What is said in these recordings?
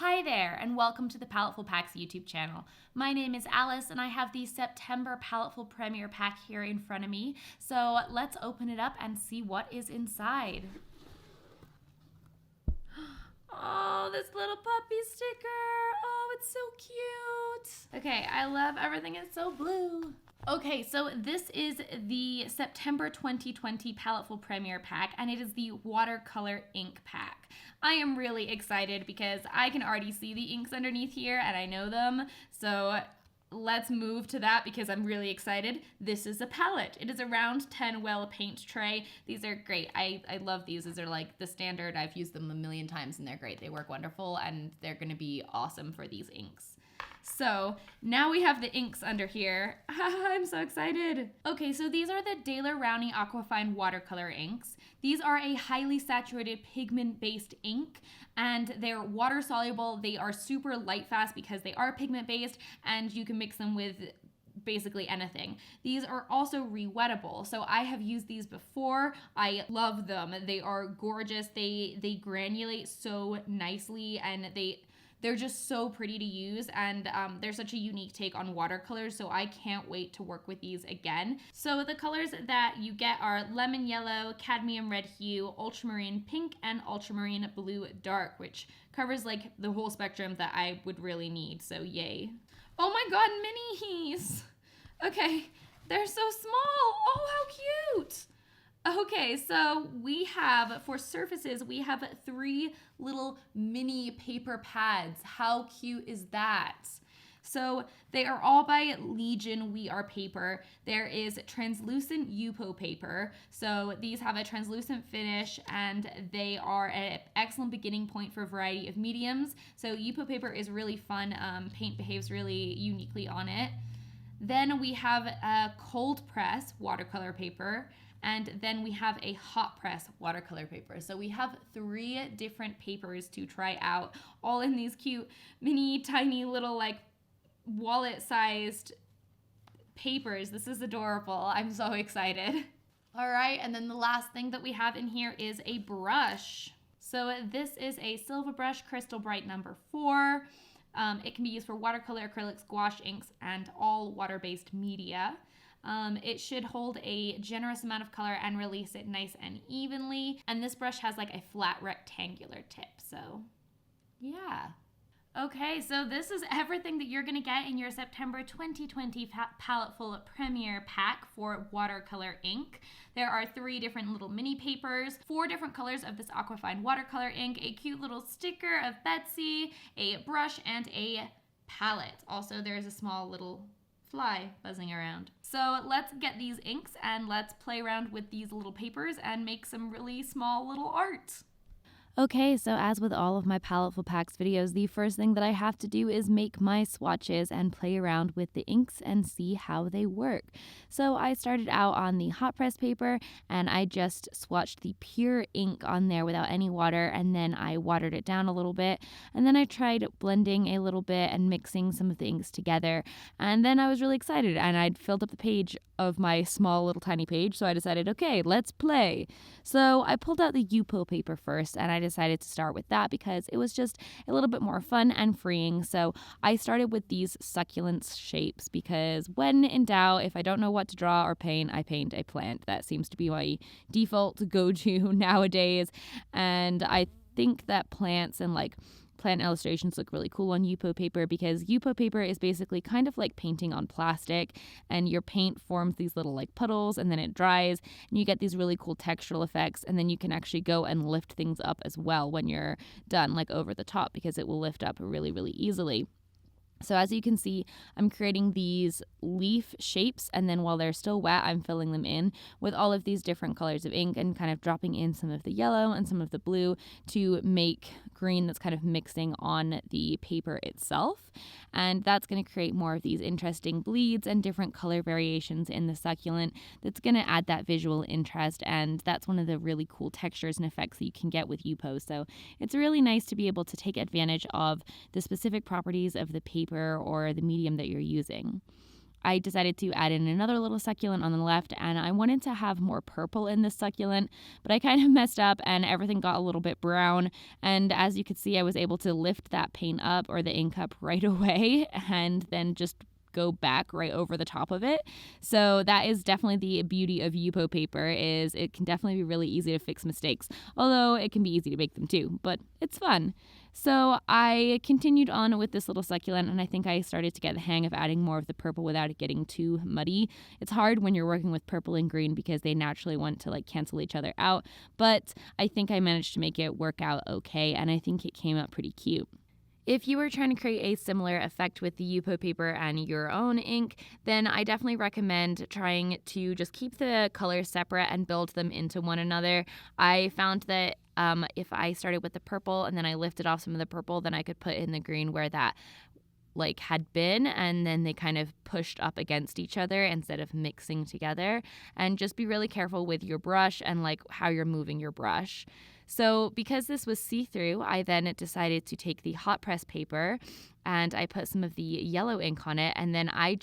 Hi there, and welcome to the Paletteful Packs YouTube channel. My name is Alice, and I have the September Paletteful Premier Pack here in front of me. So let's open it up and see what is inside. Oh, this little puppy sticker. Oh, it's so cute. Okay, I love everything. It's so blue. Okay, so this is the September 2020 Paletteful Premier Pack, and it is the Watercolor Ink Pack. I am really excited because I can already see the inks underneath here, and I know them, so let's move to that because I'm really excited. This is a palette. It is a round 10 well paint tray. These are great. I love these. These are like the standard. I've used them a million times, and they're great. They work wonderful, and they're going to be awesome for these inks. So now we have the inks under here. I'm so excited. Okay, so these are the Daler Rowney Aquafine watercolor inks. These are a highly saturated pigment-based ink, and they're water soluble. They are super light fast because they are pigment-based, and you can mix them with basically anything. These are also re-wettable, so I have used these before. I love them. They are gorgeous. They granulate so nicely, and they're just so pretty to use, and they're such a unique take on watercolors, so I can't wait to work with these again. So the colors that you get are lemon yellow, cadmium red hue, ultramarine pink, and ultramarine blue dark, which covers like the whole spectrum that I would really need, so yay. Oh my god, minis! Okay, they're so small! Oh, how cute! Okay, so we have, for surfaces, we have 3 little mini paper pads. How cute is that? So they are all by Legion We Are Paper. There is translucent Yupo paper. So these have a translucent finish, and they are an excellent beginning point for a variety of mediums. So Yupo paper is really fun. Paint behaves really uniquely on it. Then we have a cold press watercolor paper. And then we have a hot press watercolor paper. So we have 3 different papers to try out, all in these cute, mini, tiny little like wallet-sized papers. This is adorable. I'm so excited. All right, and then the last thing that we have in here is a brush. So this is a Silver Brush Crystal Bright number 4. It can be used for watercolor, acrylics, gouache inks, and all water-based media. It should hold a generous amount of color and release it nice and evenly. And this brush has like a flat rectangular tip. So yeah. Okay, so this is everything that you're going to get in your September 2020 Paletteful Premier Pack for watercolor ink. There are 3 different little mini papers, 4 different colors of this Aquafine watercolor ink, a cute little sticker of Betsy, a brush, and a palette. Also, there's a small little fly buzzing around. So let's get these inks and let's play around with these little papers and make some really small little art. Okay, so as with all of my Paletteful Packs videos, the first thing that I have to do is make my swatches and play around with the inks and see how they work. So I started out on the hot press paper and I just swatched the pure ink on there without any water, and then I watered it down a little bit, and then I tried blending a little bit and mixing some of the inks together, and then I was really excited and I'd filled up the page of my small little tiny page, so I decided, okay, let's play. So I pulled out the Yupo paper first, and I decided to start with that because it was just a little bit more fun and freeing. So I started with these succulent shapes because when in doubt, if I don't know what to draw or paint, I paint a plant. That seems to be my default go-to nowadays, and I think that plants and like plant illustrations look really cool on Yupo paper because Yupo paper is basically kind of like painting on plastic, and your paint forms these little like puddles and then it dries and you get these really cool textural effects, and then you can actually go and lift things up as well when you're done, like over the top, because it will lift up really, really easily. So as you can see, I'm creating these leaf shapes, and then while they're still wet, I'm filling them in with all of these different colors of ink and kind of dropping in some of the yellow and some of the blue to make green that's kind of mixing on the paper itself. And that's going to create more of these interesting bleeds and different color variations in the succulent that's going to add that visual interest, and that's one of the really cool textures and effects that you can get with Yupo. So it's really nice to be able to take advantage of the specific properties of the paper or the medium that you're using. I decided to add in another little succulent on the left, and I wanted to have more purple in this succulent, but I kind of messed up and everything got a little bit brown. And as you could see, I was able to lift that paint up, or the ink up, right away, and then just go back right over the top of it. So that is definitely the beauty of Yupo paper, is it can definitely be really easy to fix mistakes, although it can be easy to make them too, but it's fun. So I continued on with this little succulent, and I think I started to get the hang of adding more of the purple without it getting too muddy. It's hard when you're working with purple and green because they naturally want to like cancel each other out, but I think I managed to make it work out okay, and I think it came out pretty cute. If you were trying to create a similar effect with the Yupo paper and your own ink, then I definitely recommend trying to just keep the colors separate and build them into one another. I found that if I started with the purple and then I lifted off some of the purple, then I could put in the green where that like had been, and then they kind of pushed up against each other instead of mixing together. And just be really careful with your brush and like how you're moving your brush. So because this was see-through, I then decided to take the hot press paper and I put some of the yellow ink on it, and then I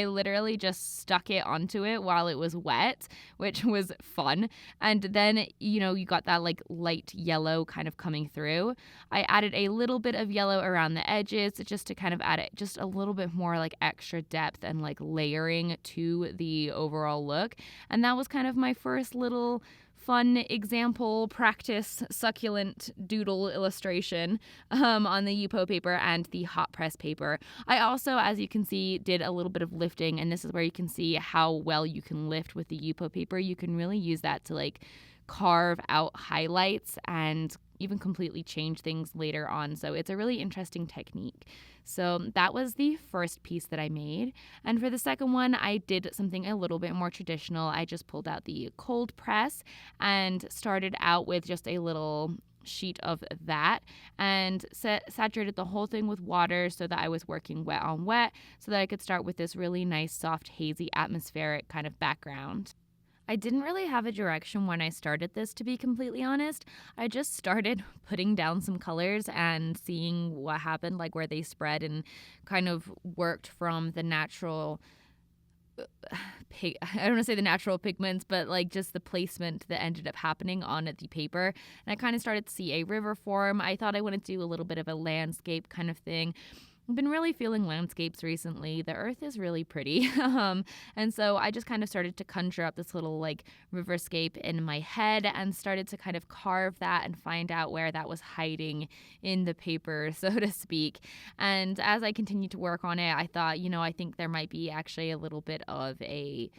literally just stuck it onto it while it was wet, which was fun. And then, you got that like light yellow kind of coming through. I added a little bit of yellow around the edges just to kind of add it just a little bit more like extra depth and like layering to the overall look. And that was kind of my first little fun example practice succulent doodle illustration on the Yupo paper and the hot press paper. I also, as you can see, did a little bit of lifting, and this is where you can see how well you can lift with the Yupo paper. You can really use that to like carve out highlights and even completely change things later on. So it's a really interesting technique. So that was the first piece that I made. And for the second one, I did something a little bit more traditional. I just pulled out the cold press and started out with just a little sheet of that and saturated the whole thing with water so that I was working wet on wet so that I could start with this really nice, soft, hazy, atmospheric kind of background. I didn't really have a direction when I started this, to be completely honest. I just started putting down some colors and seeing what happened, like where they spread, and kind of worked from the natural I don't want to say the natural pigments, but like just the placement that ended up happening on the paper. And I kind of started to see a river form. I thought I wanted to do a little bit of a landscape kind of thing. I've been really feeling landscapes recently. The earth is really pretty. And so I just kind of started to conjure up this little like riverscape in my head and started to kind of carve that and find out where that was hiding in the paper, so to speak. And as I continued to work on it, I thought, I think there might be actually a little bit of a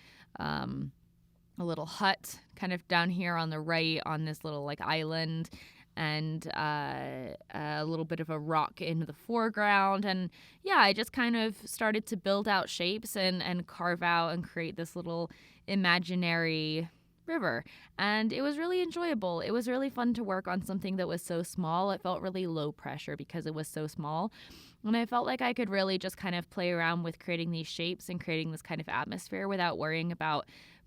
little hut kind of down here on the right on this little like island, and a little bit of a rock in the foreground. And yeah, I just kind of started to build out shapes and carve out and create this little imaginary river. And it was really enjoyable. It was really fun to work on something that was so small. It felt really low pressure because it was so small. And I felt like I could really just kind of play around with creating these shapes and creating this kind of atmosphere without worrying about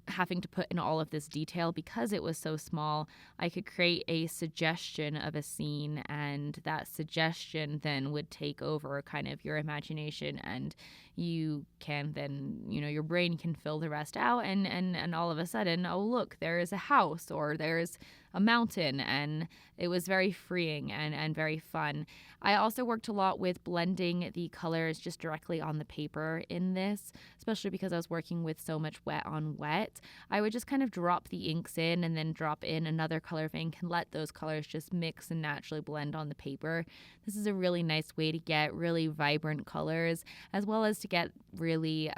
having to put in all of this detail. Because it was so small, I could create a suggestion of a scene, and that suggestion then would take over kind of your imagination, and you can then, your brain can fill the rest out, and all of a sudden, oh look, there is a house or there's a mountain, and it was very freeing and very fun. I also worked a lot with blending the colors just directly on the paper in this, especially because I was working with so much wet on wet. I would just kind of drop the inks in and then drop in another color of ink and let those colors just mix and naturally blend on the paper. This is a really nice way to get really vibrant colors, as well as to get really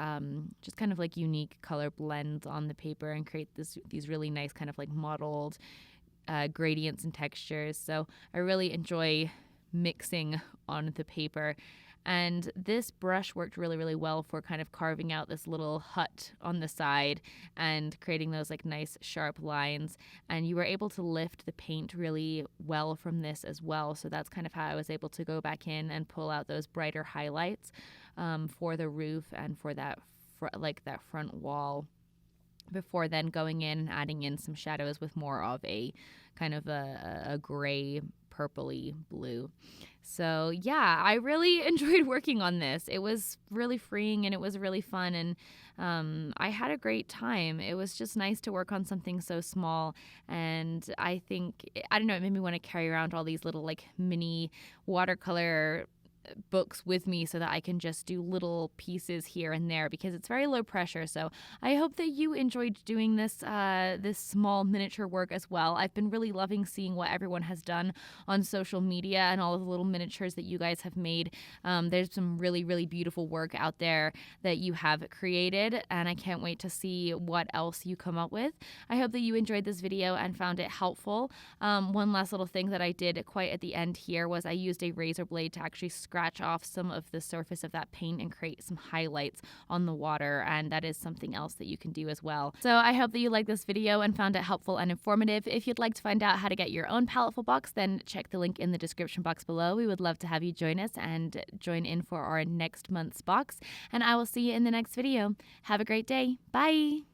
just kind of like unique color blends on the paper and create these really nice kind of like mottled gradients and textures. So I really enjoy mixing on the paper. And this brush worked really, really well for kind of carving out this little hut on the side and creating those like nice sharp lines. And you were able to lift the paint really well from this as well. So that's kind of how I was able to go back in and pull out those brighter highlights for the roof and for that that front wall, before then going in and adding in some shadows with more of a kind of a gray purpley blue. So yeah, I really enjoyed working on this. It was really freeing and it was really fun, and I had a great time. It was just nice to work on something so small, and I think, I don't know, it made me want to carry around all these little like mini watercolor books with me so that I can just do little pieces here and there because it's very low pressure. So I hope that you enjoyed doing this this small miniature work as well. I've been really loving seeing what everyone has done on social media and all of the little miniatures that you guys have made. There's some really, really beautiful work out there that you have created, and I can't wait to see what else you come up with. I hope that you enjoyed this video and found it helpful. One last little thing that I did quite at the end here was I used a razor blade to actually scratch off some of the surface of that paint and create some highlights on the water, and that is something else that you can do as well. So I hope that you liked this video and found it helpful and informative. If you'd like to find out how to get your own Paletteful box, then check the link in the description box below. We would love to have you join us and join in for our next month's box, and I will see you in the next video. Have a great day. Bye!